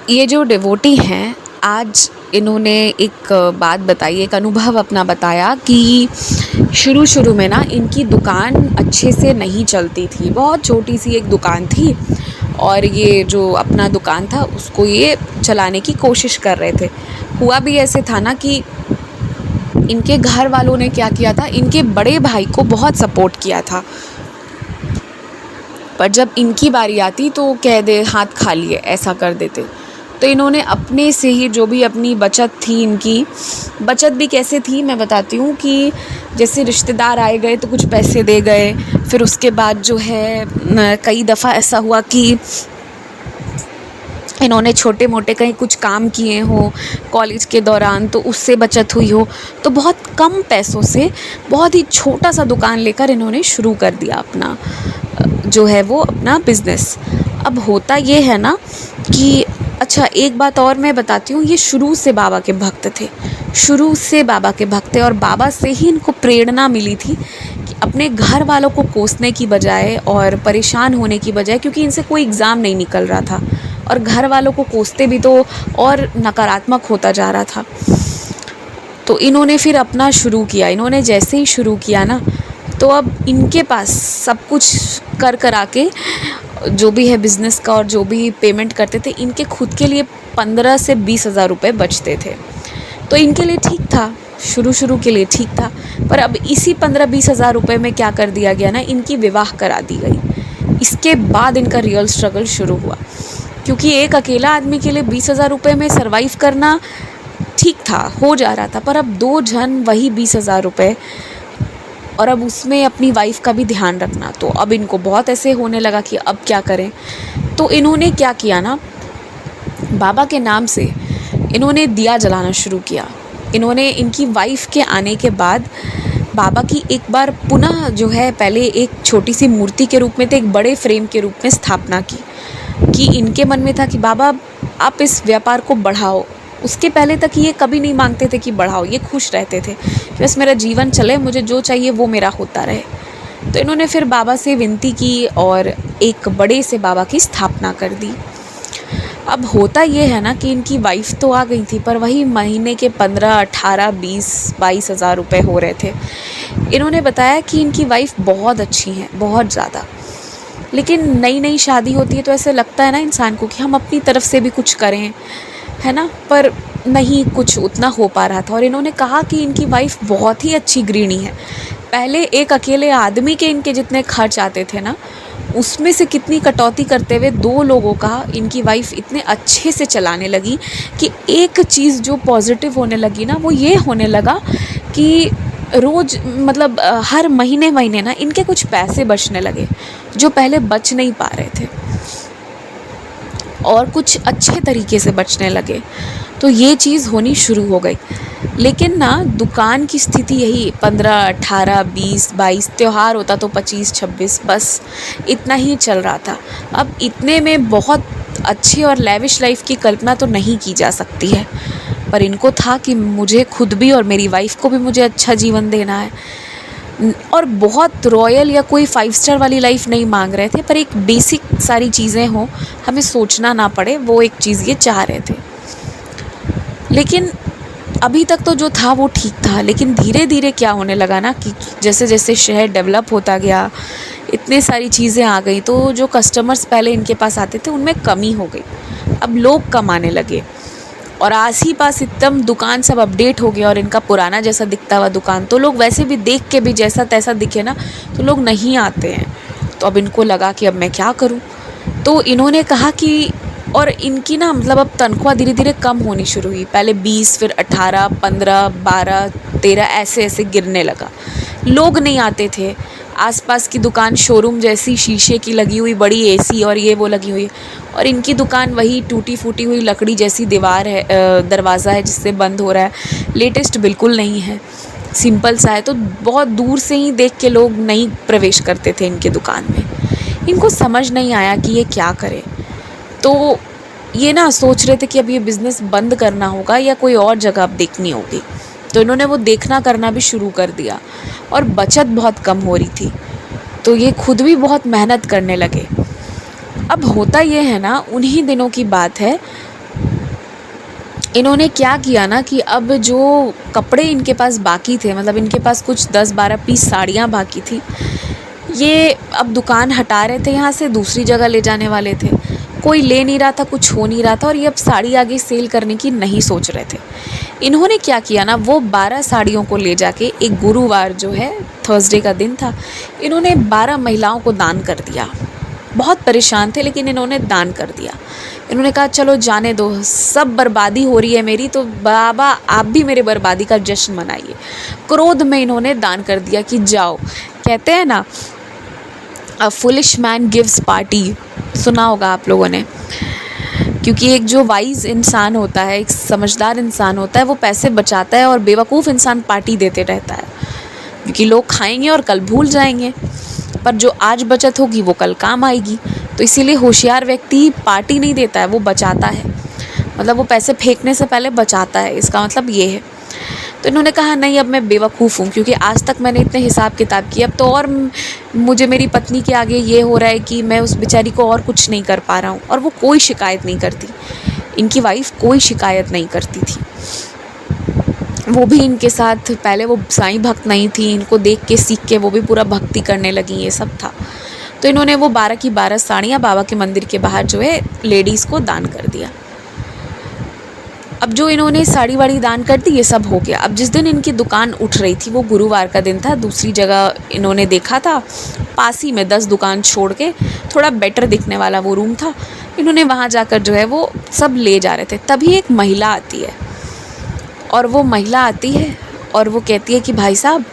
ये जो डिवोटी हैं, आज इन्होंने एक बात बताई, एक अनुभव अपना बताया कि शुरू-शुरू में ना इनकी दुकान अच्छे से नहीं चलती थी। बहुत छोटी-सी एक दुकान थी और ये जो अपना दुकान था उसको ये चलाने की कोशिश कर रहे थे। हुआ भी ऐसे था ना कि इनके घर वालों ने क्या किया था, इनके बड़े भाई को बहुत सपोर्ट किया था। पर जब इनकी बारी आती तो कह दे हाथ खाली है, ऐसा कर देते। तो इन्होंने अपने से ही जो भी अपनी बचत थी, इनकी बचत भी कैसे थी मैं बताती हूँ कि जैसे रिश्तेदार आए गए तो कुछ पैसे दे गए। फिर उसके बाद जो है कई दफ़ा ऐसा हुआ कि इन्होंने छोटे मोटे कहीं कुछ काम किए हों कॉलेज के दौरान, तो उससे बचत हुई हो। तो बहुत कम पैसों से बहुत ही छोटा सा दुकान लेकर इन्होंने शुरू कर दिया अपना जो है वो अपना बिज़नेस। अब होता ये है ना कि अच्छा, एक बात और मैं बताती हूँ, ये शुरू से बाबा के भक्त थे, शुरू से बाबा के भक्त थे और बाबा से ही इनको प्रेरणा मिली थी कि अपने घर वालों को कोसने की बजाय और परेशान होने की बजाय, क्योंकि इनसे कोई एग्ज़ाम नहीं निकल रहा था और घर वालों को कोसते भी तो और नकारात्मक होता जा रहा था। तो इन्होंने फिर अपना शुरू किया। इन्होंने जैसे ही शुरू किया ना, तो अब इनके पास सब कुछ कर करा के जो भी है बिज़नेस का और जो भी पेमेंट करते थे, इनके खुद के लिए 15 से 20 हज़ार रुपये बचते थे। तो इनके लिए ठीक था, शुरू के लिए ठीक था। पर अब इसी 15-20 हज़ार रुपये में क्या कर दिया गया ना, इनकी विवाह करा दी गई। इसके बाद इनका रियल स्ट्रगल शुरू हुआ, क्योंकि एक अकेला आदमी के लिए 20 हज़ार रुपये में सर्वाइव करना ठीक था, हो जा रहा था। पर अब 2 जन वही 20 हज़ार रुपये और अब उसमें अपनी वाइफ़ का भी ध्यान रखना, तो अब इनको बहुत ऐसे होने लगा कि अब क्या करें। तो इन्होंने क्या किया ना, बाबा के नाम से इन्होंने दिया जलाना शुरू किया। इन्होंने इनकी वाइफ़ के आने के बाद बाबा की एक बार पुनः जो है, पहले एक छोटी सी मूर्ति के रूप में थे, एक बड़े फ्रेम के रूप में स्थापना की कि इनके मन में था कि बाबा आप इस व्यापार को बढ़ाओ। उसके पहले तक ये कभी नहीं मांगते थे कि बढ़ाओ, ये खुश रहते थे कि बस मेरा जीवन चले, मुझे जो चाहिए वो मेरा होता रहे। तो इन्होंने फिर बाबा से विनती की और एक बड़े से बाबा की स्थापना कर दी। अब होता ये है ना कि इनकी वाइफ़ तो आ गई थी, पर वही महीने के 15, 18, 20, 22 हज़ार रुपये हो रहे थे। इन्होंने बताया कि इनकी वाइफ़ बहुत अच्छी हैं, बहुत ज़्यादा। लेकिन नई शादी होती है तो ऐसे लगता है ना इंसान को कि हम अपनी तरफ से भी कुछ करें, है ना? पर नहीं कुछ उतना हो पा रहा था। और इन्होंने कहा कि इनकी वाइफ़ बहुत ही अच्छी गृहिणी है। पहले एक अकेले आदमी के इनके जितने खर्च आते थे ना, उसमें से कितनी कटौती करते हुए 2 लोगों का इनकी वाइफ़ इतने अच्छे से चलाने लगी कि एक चीज़ जो पॉज़िटिव होने लगी ना, वो ये होने लगा कि रोज़ मतलब हर महीने ना इनके कुछ पैसे बचने लगे, जो पहले बच नहीं पा रहे थे और कुछ अच्छे तरीके से बचने लगे। तो ये चीज़ होनी शुरू हो गई। लेकिन ना दुकान की स्थिति यही 15, 18, 20, 22, त्योहार होता तो 25, 26, बस इतना ही चल रहा था। अब इतने में बहुत अच्छी और लैविश लाइफ की कल्पना तो नहीं की जा सकती है, पर इनको था कि मुझे खुद भी और मेरी वाइफ़ को भी मुझे अच्छा जीवन देना है। और बहुत रॉयल या कोई 5 स्टार वाली लाइफ नहीं मांग रहे थे, पर एक बेसिक सारी चीज़ें हों, हमें सोचना ना पड़े, वो एक चीज़ ये चाह रहे थे। लेकिन अभी तक तो जो था वो ठीक था, लेकिन धीरे-धीरे क्या होने लगा ना कि जैसे-जैसे शहर डेवलप होता गया, इतने सारी चीज़ें आ गई, तो जो कस्टमर्स पहले इनके पास आते थे उनमें कमी हो गई। अब लोग कम आने लगे और आस ही पास एकदम दुकान सब अपडेट हो गया और इनका पुराना जैसा दिखता हुआ दुकान, तो लोग वैसे भी देख के भी जैसा तैसा दिखे ना, तो लोग नहीं आते हैं। तो अब इनको लगा कि अब मैं क्या करूं? तो इन्होंने कहा कि और इनकी ना मतलब अब तनख्वाह धीरे-धीरे कम होनी शुरू हुई। पहले 20, फिर 18, 15, 12, 13 ऐसे-ऐसे गिरने लगा। लोग नहीं आते थे। आसपास की दुकान शोरूम जैसी शीशे की लगी हुई बड़ी एसी और ये वो लगी हुई, और इनकी दुकान वही टूटी-फूटी हुई लकड़ी जैसी दीवार है, दरवाज़ा है जिससे बंद हो रहा है। लेटेस्ट बिल्कुल नहीं है, सिंपल सा है। तो बहुत दूर से ही देख के लोग नहीं प्रवेश करते थे इनकी दुकान में। इनको समझ नहीं आया कि ये क्या करें। तो ये ना सोच रहे थे कि अब ये बिज़नेस बंद करना होगा या कोई और जगह अब देखनी होगी। तो इन्होंने वो देखना करना भी शुरू कर दिया और बचत बहुत कम हो रही थी, तो ये खुद भी बहुत मेहनत करने लगे। अब होता ये है ना, उन्हीं दिनों की बात है, इन्होंने क्या किया ना कि अब जो कपड़े इनके पास बाकी थे, मतलब इनके पास कुछ 10-12 पीस साड़ियाँ बाकी थी, ये अब दुकान हटा रहे थे यहाँ से, दूसरी जगह ले जाने वाले थे। कोई ले नहीं रहा था, कुछ हो नहीं रहा था, और ये अब साड़ी आगे सेल करने की नहीं सोच रहे थे। इन्होंने क्या किया ना, वो 12 साड़ियों को ले जाके एक गुरुवार जो है, थर्सडे का दिन था, इन्होंने 12 महिलाओं को दान कर दिया। बहुत परेशान थे लेकिन इन्होंने दान कर दिया। इन्होंने कहा चलो जाने दो, सब बर्बादी हो रही है मेरी, तो बाबा आप भी मेरे बर्बादी का जश्न मनाइए। क्रोध में इन्होंने दान कर दिया कि जाओ। कहते हैं ना, a foolish man gives party, सुना होगा आप लोगों ने। क्योंकि एक जो वाइज इंसान होता है, एक समझदार इंसान होता है, वो पैसे बचाता है, और बेवकूफ़ इंसान पार्टी देते रहता है, क्योंकि लोग खाएंगे और कल भूल जाएंगे, पर जो आज बचत होगी वो कल काम आएगी। तो इसीलिए होशियार व्यक्ति पार्टी नहीं देता है, वो बचाता है, मतलब वो पैसे फेंकने से पहले बचाता है, इसका मतलब ये है। तो इन्होंने कहा नहीं, अब मैं बेवकूफ़ हूँ, क्योंकि आज तक मैंने इतने हिसाब किताब किए, अब तो और मुझे मेरी पत्नी के आगे ये हो रहा है कि मैं उस बेचारी को और कुछ नहीं कर पा रहा हूँ। और वो कोई शिकायत नहीं करती, इनकी वाइफ कोई शिकायत नहीं करती थी। वो भी इनके साथ, पहले वो साईं भक्त नहीं थी, इनको देख के सीख के वो भी पूरा भक्ति करने लगी, ये सब था। तो इन्होंने वो 12 की 12 साड़ियाँ बाबा के मंदिर के बाहर जो है लेडीज़ को दान कर दिया। अब जो इन्होंने साड़ी वाड़ी दान कर दी, ये सब हो गया। अब जिस दिन इनकी दुकान उठ रही थी वो गुरुवार का दिन था, दूसरी जगह इन्होंने देखा था, पास ही में 10 दुकान छोड़ के थोड़ा बेटर दिखने वाला वो रूम था, इन्होंने वहाँ जाकर जो है वो सब ले जा रहे थे। तभी एक महिला आती है, और वो महिला आती है और वो कहती है कि भाई साहब,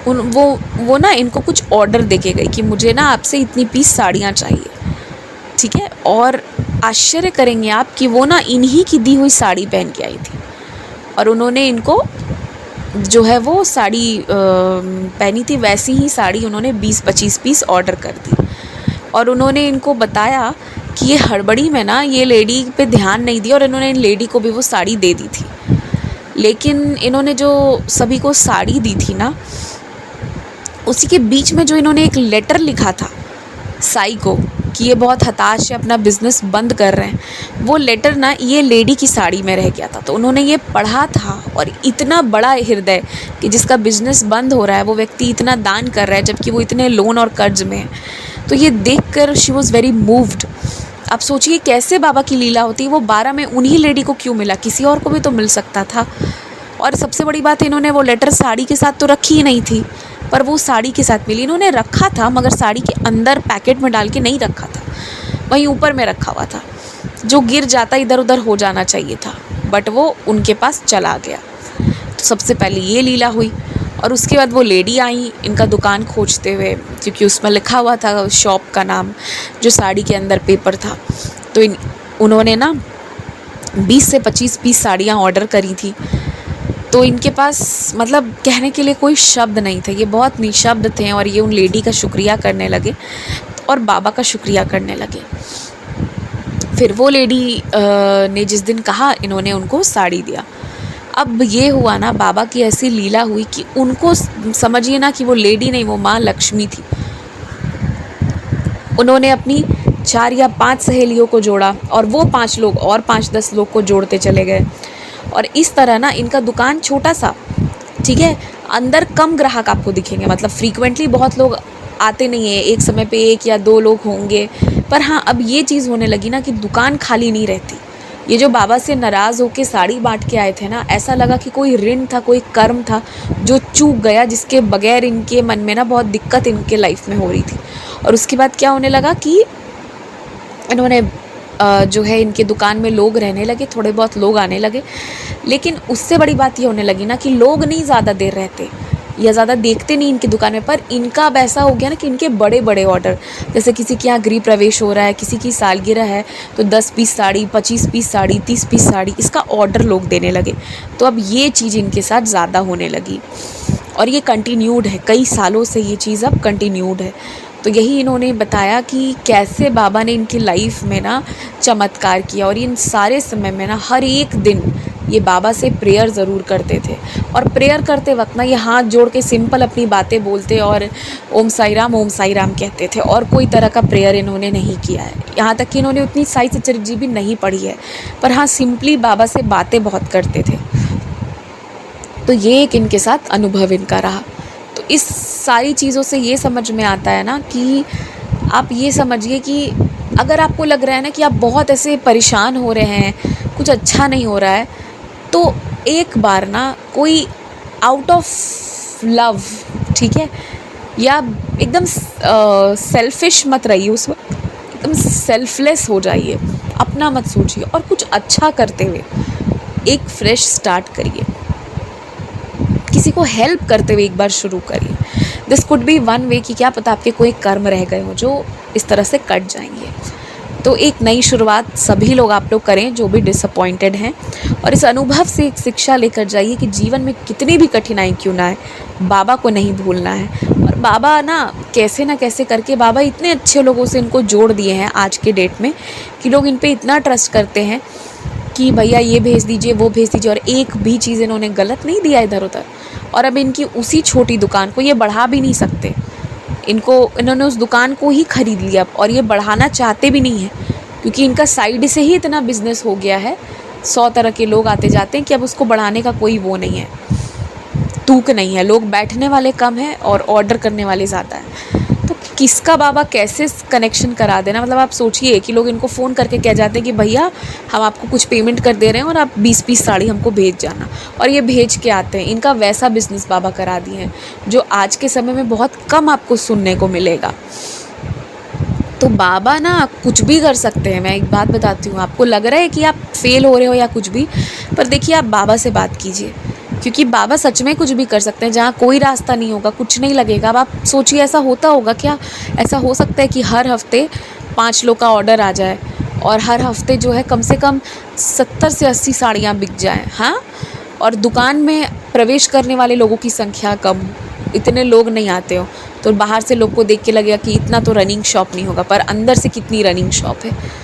वो ना इनको कुछ ऑर्डर दे के गई कि मुझे ना आपसे इतनी पीस साड़ियाँ चाहिए, ठीक है। और आश्चर्य करेंगे आप कि वो ना इन्हीं की दी हुई साड़ी पहन के आई थी, और उन्होंने इनको जो है वो साड़ी पहनी थी, वैसी ही साड़ी उन्होंने 20-25 पीस ऑर्डर कर दी। और उन्होंने इनको बताया कि ये हड़बड़ी में ना ये लेडी पे ध्यान नहीं दिया, और इन्होंने इन लेडी को भी वो साड़ी दे दी थी। लेकिन इन्होंने जो सभी को साड़ी दी थी ना, उसी के बीच में जो इन्होंने एक लेटर लिखा था साई को कि ये बहुत हताश है, अपना बिज़नेस बंद कर रहे हैं, वो लेटर ना ये लेडी की साड़ी में रह गया था। तो उन्होंने ये पढ़ा था, और इतना बड़ा हृदय कि जिसका बिज़नेस बंद हो रहा है वो व्यक्ति इतना दान कर रहा है, जबकि वो इतने लोन और कर्ज में है। तो ये देखकर शी वॉज़ वेरी मूव्ड। आप सोचिए कैसे बाबा की लीला होती है, वो 12 में उन्हीं लेडी को क्यों मिला, किसी और को भी तो मिल सकता था। और सबसे बड़ी बात, इन्होंने वो लेटर साड़ी के साथ तो रखी ही नहीं थी, पर वो साड़ी के साथ मिली। इन्होंने रखा था मगर साड़ी के अंदर पैकेट में डाल के नहीं रखा था, वहीं ऊपर में रखा हुआ था, जो गिर जाता इधर उधर हो जाना चाहिए था, बट वो उनके पास चला गया। तो सबसे पहले ये लीला हुई, और उसके बाद वो लेडी आई इनका दुकान खोजते हुए, क्योंकि उसमें लिखा हुआ था शॉप का नाम, जो साड़ी के अंदर पेपर था। तो उन्होंने ना 20 से 25 पीस साड़ियाँ ऑर्डर करी थी। तो इनके पास मतलब कहने के लिए कोई शब्द नहीं थे, ये बहुत निशब्द थे, और ये उन लेडी का शुक्रिया करने लगे और बाबा का शुक्रिया करने लगे। फिर वो लेडी ने जिस दिन कहा, इन्होंने उनको साड़ी दिया। अब ये हुआ ना, बाबा की ऐसी लीला हुई कि उनको समझिए ना कि वो लेडी नहीं, वो माँ लक्ष्मी थी। उन्होंने अपनी 4 या 5 सहेलियों को जोड़ा, और वो 5 लोग और 5-10 लोग को जोड़ते चले गए, और इस तरह ना इनका दुकान छोटा सा, ठीक है, अंदर कम ग्राहक आपको दिखेंगे, मतलब फ्रीक्वेंटली बहुत लोग आते नहीं है, एक समय पे 1 या 2 लोग होंगे। पर हाँ, अब ये चीज़ होने लगी ना कि दुकान खाली नहीं रहती। ये जो बाबा से नाराज़ होके साड़ी बांट के आए थे ना, ऐसा लगा कि कोई ऋण था, कोई कर्म था जो चूक गया, जिसके बगैर इनके मन में ना बहुत दिक्कत इनके लाइफ में हो रही थी। और उसके बाद क्या होने लगा कि इन्होंने जो है इनके दुकान में लोग रहने लगे, थोड़े बहुत लोग आने लगे। लेकिन उससे बड़ी बात ये होने लगी ना कि लोग नहीं ज़्यादा देर रहते या ज़्यादा देखते नहीं इनकी दुकान में, पर इनका अब ऐसा हो गया ना कि इनके बड़े बड़े ऑर्डर, जैसे किसी के यहाँ गृह प्रवेश हो रहा है, किसी की सालगिरह है, तो 10 piece sari, 25 piece sari, 30 piece sari, इसका ऑर्डर लोग देने लगे। तो अब ये चीज़ इनके साथ ज़्यादा होने लगी, और ये कंटिन्यूड है, कई सालों से ये चीज़ अब कंटिन्यूड है। तो यही इन्होंने बताया कि कैसे बाबा ने इनकी लाइफ में ना चमत्कार किया, और इन सारे समय में ना हर एक दिन ये बाबा से प्रेयर ज़रूर करते थे। और प्रेयर करते वक्त ना ये हाथ जोड़ के सिंपल अपनी बातें बोलते और ओम साई राम कहते थे, और कोई तरह का प्रेयर इन्होंने नहीं किया है। यहाँ तक कि इन्होंने उतनी साई सचरित भी नहीं पढ़ी है, पर हाँ सिंपली बाबा से बातें बहुत करते थे। तो ये एक इनके साथ अनुभव इनका रहा। तो इस सारी चीज़ों से ये समझ में आता है ना कि आप ये समझिए कि अगर आपको लग रहा है ना कि आप बहुत ऐसे परेशान हो रहे हैं, कुछ अच्छा नहीं हो रहा है, तो एक बार ना कोई आउट ऑफ लव, ठीक है, या एकदम सेल्फिश मत रहिए उस वक्त, एकदम सेल्फलेस हो जाइए, अपना मत सोचिए और कुछ अच्छा करते हुए एक फ्रेश स्टार्ट करिए। किसी को हेल्प करते हुए एक बार शुरू करिए। This could be one way कि क्या पता आपके कोई कर्म रह गए हो जो इस तरह से कट जाएंगे। तो एक नई शुरुआत सभी लोग आप लोग करें जो भी डिसअपॉइंटेड हैं, और इस अनुभव से एक शिक्षा लेकर जाइए कि जीवन में कितनी भी कठिनाई क्यों ना है, बाबा को नहीं भूलना है। और बाबा ना कैसे करके बाबा इतने अच्छे लोगों से इनको जोड़ दिए हैं आज के डेट में कि लोग इन पे इतना ट्रस्ट करते हैं कि भैया ये भेज दीजिए, वो भेज दीजिए, और एक भी चीज़ इन्होंने गलत नहीं दिया इधर उधर। और अब इनकी उसी छोटी दुकान को ये बढ़ा भी नहीं सकते, इन्होंने उस दुकान को ही ख़रीद लिया और ये बढ़ाना चाहते भी नहीं हैं, क्योंकि इनका साइड से ही इतना बिजनेस हो गया है, 100 तरह के लोग आते जाते हैं कि अब उसको बढ़ाने का कोई वो नहीं है, तूक नहीं है। लोग बैठने वाले कम हैं और ऑर्डर करने वाले ज़्यादा हैं। तो किसका बाबा कैसे कनेक्शन करा देना, मतलब आप सोचिए कि लोग इनको फ़ोन करके कह जाते हैं कि भैया हम आपको कुछ पेमेंट कर दे रहे हैं और आप 20-20 साड़ी हमको भेज जाना, और ये भेज के आते हैं। इनका वैसा बिज़नेस बाबा करा दिए हैं जो आज के समय में बहुत कम आपको सुनने को मिलेगा। तो बाबा ना कुछ भी कर सकते हैं। मैं एक बात बताती हूँ, आपको लग रहा है कि आप फेल हो रहे हो या कुछ भी, पर देखिए आप बाबा से बात कीजिए, क्योंकि बाबा सच में कुछ भी कर सकते हैं। जहाँ कोई रास्ता नहीं होगा, कुछ नहीं लगेगा। अब आप सोचिए ऐसा होता होगा क्या? ऐसा हो सकता है कि हर हफ्ते 5 लोग का ऑर्डर आ जाए और हर हफ्ते जो है कम से कम 70 से 80 साड़ियाँ बिक जाएँ, हाँ, और दुकान में प्रवेश करने वाले लोगों की संख्या कम, इतने लोग नहीं आते हो, तो बाहर से लोग को देख के लगेगा कि इतना तो रनिंग शॉप नहीं होगा, पर अंदर से कितनी रनिंग शॉप है।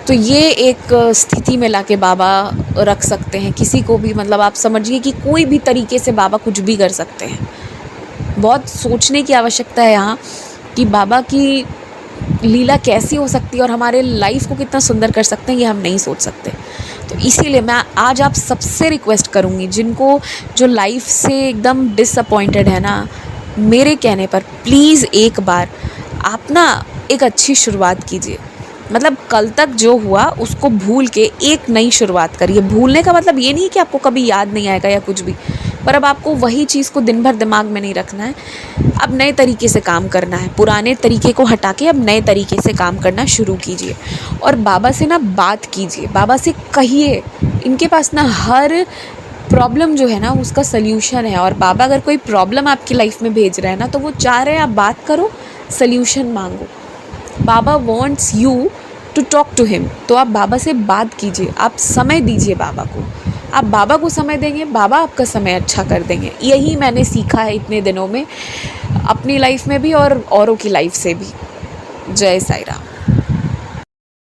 तो ये एक स्थिति में लाके बाबा रख सकते हैं किसी को भी, मतलब आप समझिए कि कोई भी तरीके से बाबा कुछ भी कर सकते हैं। बहुत सोचने की आवश्यकता है यहाँ कि बाबा की लीला कैसी हो सकती है और हमारे लाइफ को कितना सुंदर कर सकते हैं, ये हम नहीं सोच सकते। तो इसीलिए मैं आज आप सबसे रिक्वेस्ट करूँगी, जिनको जो लाइफ से एकदम डिसअपॉइंटेड है ना, मेरे कहने पर प्लीज़ एक बार आप ना एक अच्छी शुरुआत कीजिए। मतलब कल तक जो हुआ उसको भूल के एक नई शुरुआत करिए। भूलने का मतलब ये नहीं कि आपको कभी याद नहीं आएगा या कुछ भी, पर अब आपको वही चीज़ को दिन भर दिमाग में नहीं रखना है। अब नए तरीके से काम करना है, पुराने तरीके को हटा के अब नए तरीके से काम करना शुरू कीजिए। और बाबा से ना बात कीजिए, बाबा से कहिए, इनके पास ना हर प्रॉब्लम जो है ना उसका सल्यूशन है। और बाबा अगर कोई प्रॉब्लम आपकी लाइफ में भेज रहे हैं ना, तो वो चाह रहे हैं आप बात करो, सल्यूशन मांगो। बाबा wants you to talk to him. तो आप बाबा से बात कीजिए, आप समय दीजिए बाबा को। आप बाबा को समय देंगे, बाबा आपका समय अच्छा कर देंगे। यही मैंने सीखा है इतने दिनों में, अपनी लाइफ में भी और औरों की लाइफ से भी। जय साई राम।